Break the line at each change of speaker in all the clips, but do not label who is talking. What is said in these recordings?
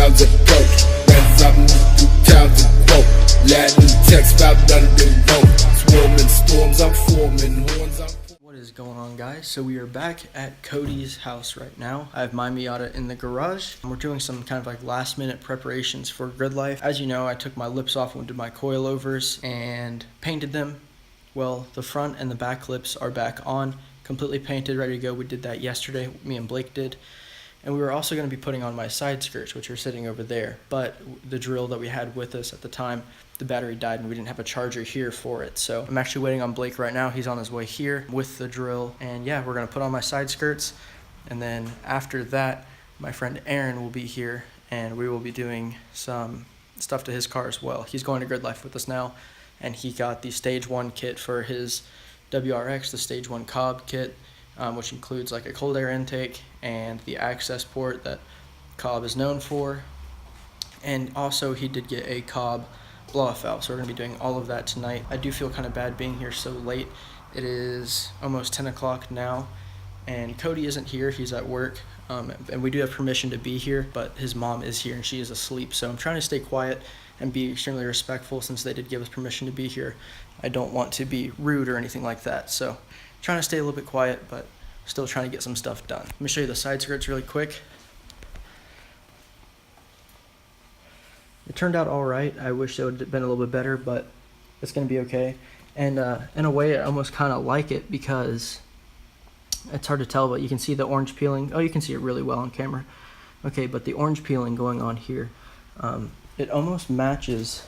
sounds approach. As I move through towns and quote, Latin text about none of them rope. Swarming storms, I'm forming horns, I'm.
What is going on, guys? So we are back at Cody's house right now. I have my Miata in the garage, and we're doing some kind of like last minute preparations for grid life. As you know, I took my lips off and did my coilovers and painted them. Well, the front and the back lips are back on, completely painted, ready to go. We did that yesterday, me and Blake did. And we were also going to be putting on my side skirts, which are sitting over there. But the drill that we had with us at the time, the battery died and we didn't have a charger here for it. So I'm actually waiting on Blake right now. He's on his way here with the drill. And yeah, we're going to put on my side skirts. And then after that, my friend Aaron will be here and we will be doing some stuff to his car as well. He's going to Grid Life with us now. And he got the Stage 1 kit for his WRX, the Stage 1 COBB kit. Which includes like a cold air intake and the access port that COBB is known for. And also he did get a COBB blow-off valve, so we're going to be doing all of that tonight. I do feel kind of bad being here so late. It is almost 10 o'clock now, and Cody isn't here, he's at work. And we do have permission to be here, but his mom is here and she is asleep, so I'm trying to stay quiet and be extremely respectful since they did give us permission to be here. I don't want to be rude or anything like that, so trying to stay a little bit quiet, but still trying to get some stuff done. Let me show you the side skirts really quick. It turned out all right. I wish it would have been a little bit better, but it's going to be okay. And in a way, I almost kind of like it because it's hard to tell, but you can see the orange peeling. Oh, you can see it really well on camera. Okay, but the orange peeling going on here, it almost matches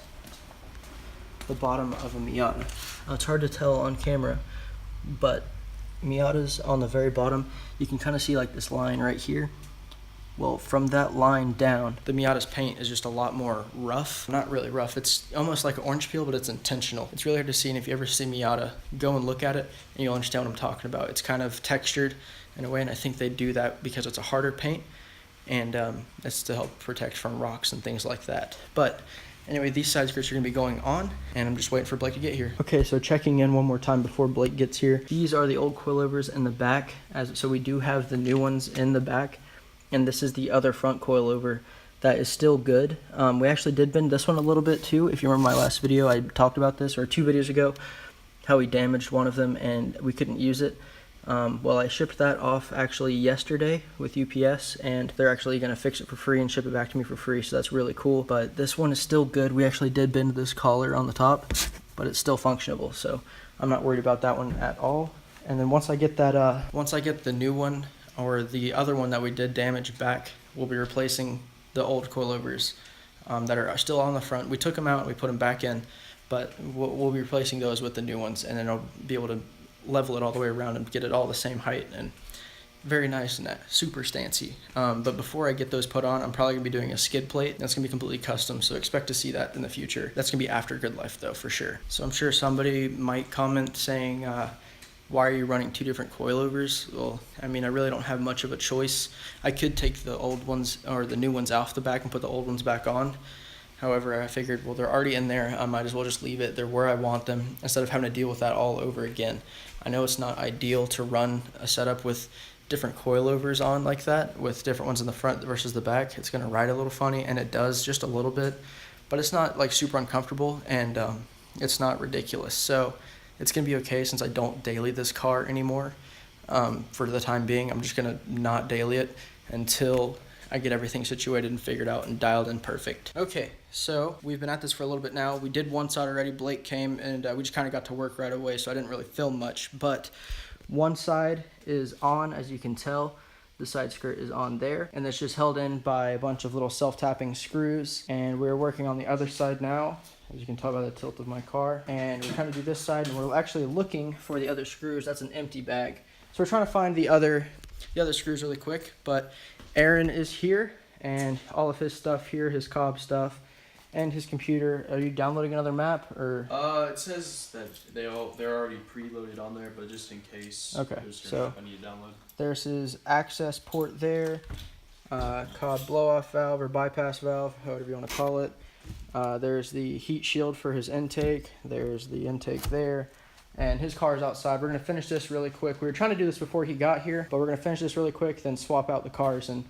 the bottom of a Miata. Now, it's hard to tell on camera, but Miata's on the very bottom. You can kind of see like this line right here. Well, from that line down, the Miata's paint is just a lot more rough. Not really rough, it's almost like an orange peel, but it's intentional. It's really hard to see, and if you ever see Miata, go and look at it and you'll understand what I'm talking about. It's kind of textured in a way, and I think they do that because it's a harder paint, and it's to help protect from rocks and things like that. But anyway, these side skirts are going to be going on, and I'm just waiting for Blake to get here. Okay, so checking in one more time before Blake gets here. These are the old coilovers in the back, so we do have the new ones in the back, and this is the other front coilover that is still good. We actually did bend this one a little bit too. If you remember my last video, I talked about this, or 2 videos ago, how we damaged one of them and we couldn't use it. Well, I shipped that off actually yesterday with UPS, and they're actually going to fix it for free and ship it back to me for free, so that's really cool. But this one is still good. We actually did bend this collar on the top, but it's still functionable, so I'm not worried about that one at all. And then once I get that, once I get the new one, or the other one that we did damage back, we'll be replacing the old coilovers that are still on the front. We took them out and we put them back in, but we'll be replacing those with the new ones, and then I'll be able to level it all the way around and get it all the same height, and very nice and super stancy. But before I get those put on, I'm probably gonna be doing a skid plate. That's gonna be completely custom, so expect to see that in the future. That's gonna be after Grid Life though, for sure. So I'm sure somebody might comment saying, why are you running 2 different coilovers? Well, I mean, I really don't have much of a choice. I could take the old ones or the new ones off the back and put the old ones back on. However, I figured, well, they're already in there. I might as well just leave it. They're where I want them instead of having to deal with that all over again. I know it's not ideal to run a setup with different coilovers on like that, with different ones in the front versus the back. It's going to ride a little funny, and it does just a little bit, but it's not like super uncomfortable, and it's not ridiculous. So it's going to be okay since I don't daily this car anymore. For the time being, I'm just going to not daily it until I get everything situated and figured out and dialed in perfect. Okay, so we've been at this for a little bit now. We did one side already. Blake came, and we just kind of got to work right away, so I didn't really film much. But one side is on, as you can tell. The side skirt is on there, and it's just held in by a bunch of little self-tapping screws. And we're working on the other side now, as you can tell by the tilt of my car. And we're trying to do this side, and we're actually looking for the other screws. That's an empty bag. So we're trying to find the other screws really quick, but Aaron is here, and all of his stuff here, his COBB stuff, and his computer. Are you downloading another map, or?
It says that they're already preloaded on there, but just in case.
Okay, so
I need to download.
There's his access port there, COBB blow-off valve or bypass valve, however you want to call it. There's the heat shield for his intake. There's the intake there. And his car is outside. We're going to finish this really quick. We were trying to do this before he got here, but we're going to finish this really quick, then swap out the cars and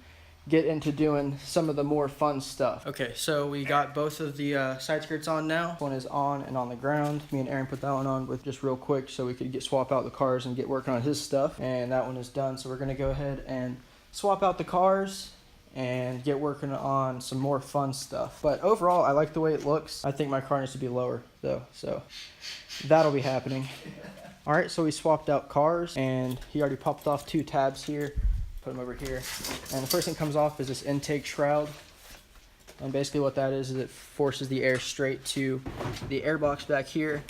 get into doing some of the more fun stuff. Okay, so we got both of the side skirts on now. One is on and on the ground. Me and Aaron put that one on with just real quick so we could swap out the cars and get working on his stuff. And that one is done. So we're gonna go ahead and swap out the cars and get working on some more fun stuff. But overall, I like the way it looks. I think my car needs to be lower though, so that'll be happening. All right, so we swapped out cars and he already popped off 2 tabs here. Put them over here. And the first thing comes off is this intake shroud. And basically what that is it forces the air straight to the air box back here.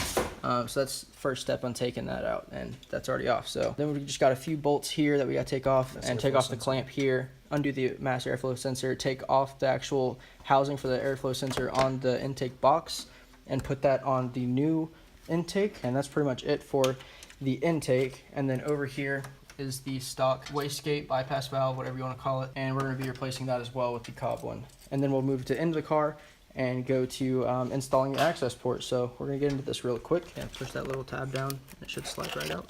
So that's the first step on taking that out, and that's already off. So then we just got a few bolts here that we got to take off and take off the clamp here, undo the mass airflow sensor, take off the actual housing for the airflow sensor on the intake box, and put that on the new intake. And that's pretty much it for the intake. And then over here is the stock wastegate, bypass valve, whatever you want to call it, and we're going to be replacing that as well with the Cobb one. And then we'll move to the end of the car and go to installing the access port. So we're going to get into this real quick. Yeah, push that little tab down and it should slide right out.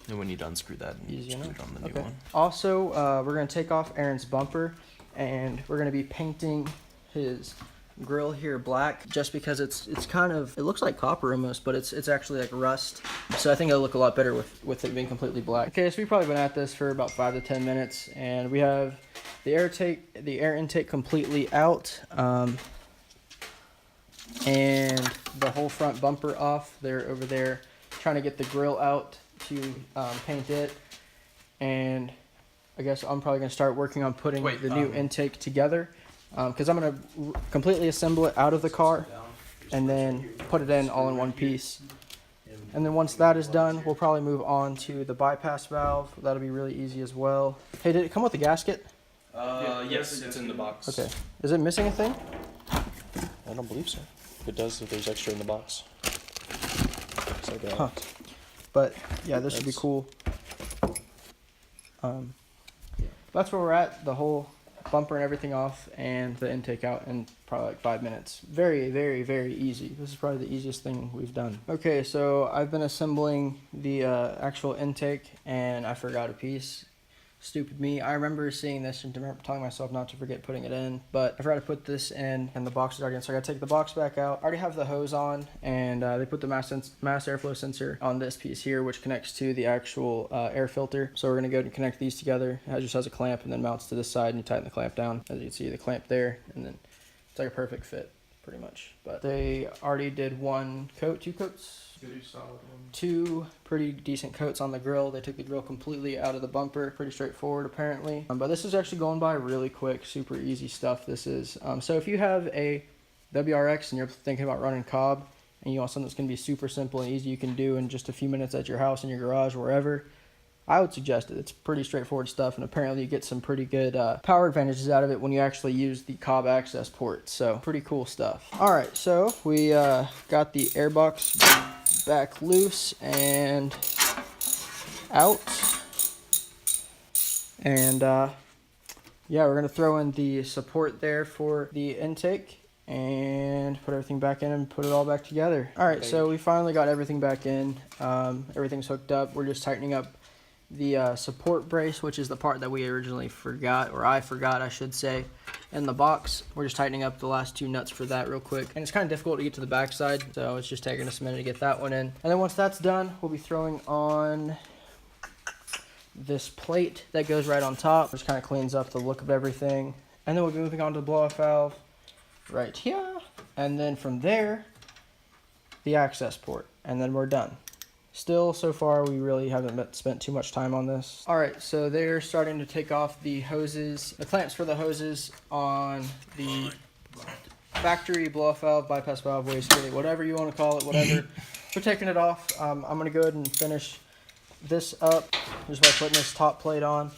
And we need to unscrew that and
Easy
screw
enough.
it on the new one.
Also, we're going to take off Aaron's bumper and we're going to be painting his grill here black, just because it's kind of, it looks like copper almost, but it's actually like rust. So I think it'll look a lot better with it being completely black. Okay, so we've probably been at this for about 5 to 10 minutes, and we have the air intake completely out, and the whole front bumper off. They're over there trying to get the grill out to paint it, and I guess I'm probably gonna start working on putting the new intake together. Because I'm going to completely assemble it out of the car and then put it in all in one piece. And then once that is done, we'll probably move on to the bypass valve. That'll be really easy as well. Hey, did it come with a gasket?
Yes, it's in the box.
Okay. Is it missing a thing?
I don't believe so. If it does, if there's extra in the box. It's like a,
But yeah, this should be cool. That's where we're at. The whole bumper and everything off and the intake out in probably like 5 minutes. Very, very, very easy. This is probably the easiest thing we've done. Okay, so I've been assembling the actual intake and I forgot a piece. Stupid me. I remember seeing this and telling myself not to forget putting it in, but I forgot to put this in and the box is already in, so I gotta take the box back out. I already have the hose on, and they put the mass airflow sensor on this piece here, which connects to the actual air filter. So we're gonna go and connect these together. It just has a clamp and then mounts to this side, and you tighten the clamp down. As you can see, the clamp there, and then it's like a perfect fit, pretty much. But they already did 1 coat, 2 coats? 2 pretty decent coats on the grill. They took the grill completely out of the bumper. Pretty straightforward apparently. But this is actually going by really quick. Super easy stuff this is. So if you have a WRX and you're thinking about running Cobb and you want something that's going to be super simple and easy you can do in just a few minutes at your house, in your garage, wherever, I would suggest it. It's pretty straightforward stuff, and apparently you get some pretty good power advantages out of it when you actually use the Cobb access port. So pretty cool stuff. All right, so we got the airbox back loose and out, and yeah, we're gonna throw in the support there for the intake and put everything back in and put it all back together. All right, so we finally got everything back in. Everything's hooked up. We're just tightening up the support brace, which is the part that we originally forgot, or I forgot I should say, in the box. We're just tightening up the last 2 nuts for that real quick, and it's kind of difficult to get to the back side, so it's just taking us a minute to get that one in. And then once that's done, we'll be throwing on this plate that goes right on top, which kind of cleans up the look of everything. And then we'll be moving on to the blow-off valve right here, and then from there the access port, and then we're done. Still, so far, we really haven't spent too much time on this. All right, so they're starting to take off the hoses, the clamps for the hoses on the factory blow-off valve, bypass valve, wastegate, whatever you want to call it, whatever. We're taking it off. I'm going to go ahead and finish this up just by putting this top plate on.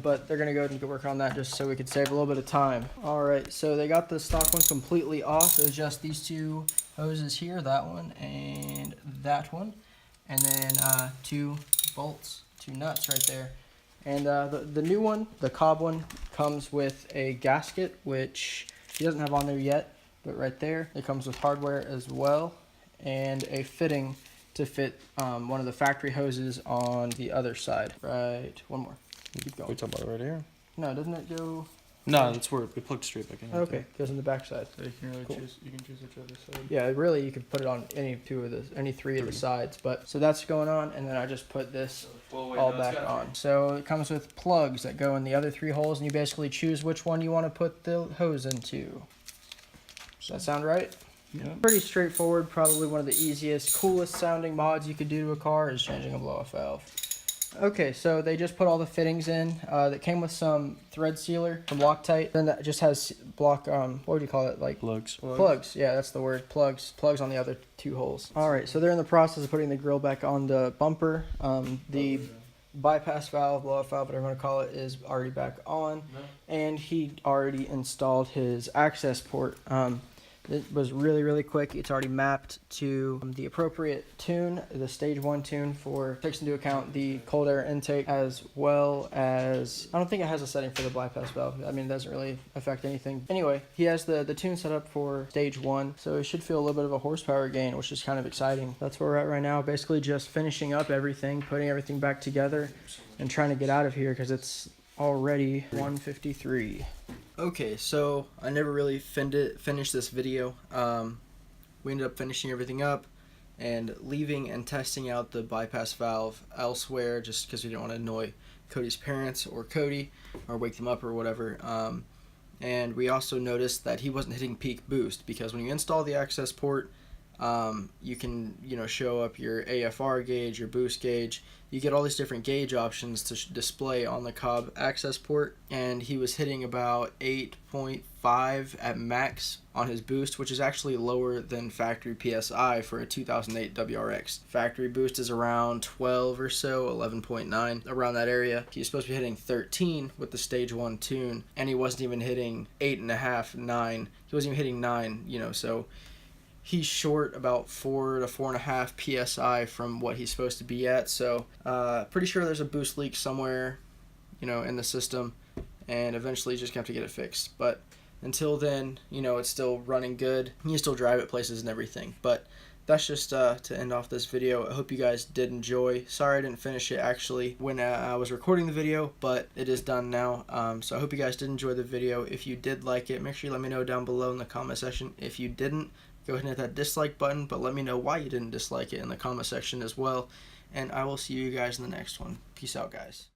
But they're going to go ahead and get working on that just so we could save a little bit of time. All right, so they got the stock one completely off. It was just these 2 hoses here, that one and that one. And then 2 bolts, 2 nuts right there. And the new one, the Cobb one, comes with a gasket, which he doesn't have on there yet, but right there. It comes with hardware as well, and a fitting to fit one of the factory hoses on the other side. Right, one more. Keep going.
We talking about it right here?
No, doesn't it go
No, that's where we plugged straight back in. right
Okay, goes in the backside.
So you can really
Cool.
choose. You can choose whichever side.
Yeah, really, you could put it on any three of the sides. But so that's going on, and then I just put this
Well, wait,
all
no, it's
back
got
on. So it comes with plugs that go in the other 3 holes, and you basically choose which one you want to put the hose into. Does that sound right?
Yeah.
Pretty straightforward. Probably one of the easiest, coolest sounding mods you could do to a car is changing a blow-off valve. Okay, so they just put all the fittings in. That came with some thread sealer from Loctite. Then that just has what would you call it? Like
Plugs.
plugs. Yeah, that's the word. Plugs on the other 2 holes. All right, so they're in the process of putting the grill back on the bumper. The bypass valve, blow-off valve, whatever you want to call it, is already back on, and he already installed his access port. It was really, really quick. It's already mapped to the appropriate tune, the stage 1 tune, takes into account the cold air intake, as well as, I don't think it has a setting for the bypass valve. I mean, it doesn't really affect anything. Anyway, he has the tune set up for stage 1, so it should feel a little bit of a horsepower gain, which is kind of exciting. That's where we're at right now, basically just finishing up everything, putting everything back together, and trying to get out of here because it's already 1:53. Okay, so I never really finished this video. We ended up finishing everything up and leaving and testing out the bypass valve elsewhere just because we didn't want to annoy Cody's parents or Cody or wake them up or whatever. And we also noticed that he wasn't hitting peak boost because when you install the access port, you can show up your AFR gauge, your boost gauge. You get all these different gauge options to display on the Cobb access port, and he was hitting about 8.5 at max on his boost, which is actually lower than factory PSI for a 2008 WRX. Factory boost is around 12 or so, 11.9, around that area. He's supposed to be hitting 13 with the stage 1 tune, and he wasn't even hitting 8.5, 9. He wasn't even hitting 9, so he's short about 4 to 4.5 PSI from what he's supposed to be at. So pretty sure there's a boost leak somewhere, in the system, and eventually you just have to get it fixed. But until then, it's still running good. You can still drive it places and everything. But that's just to end off this video. I hope you guys did enjoy. Sorry I didn't finish it actually when I was recording the video, but it is done now. So I hope you guys did enjoy the video. If you did like it, make sure you let me know down below in the comment section. If you didn't, go ahead and hit that dislike button, but let me know why you didn't dislike it in the comment section as well. And I will see you guys in the next one. Peace out, guys.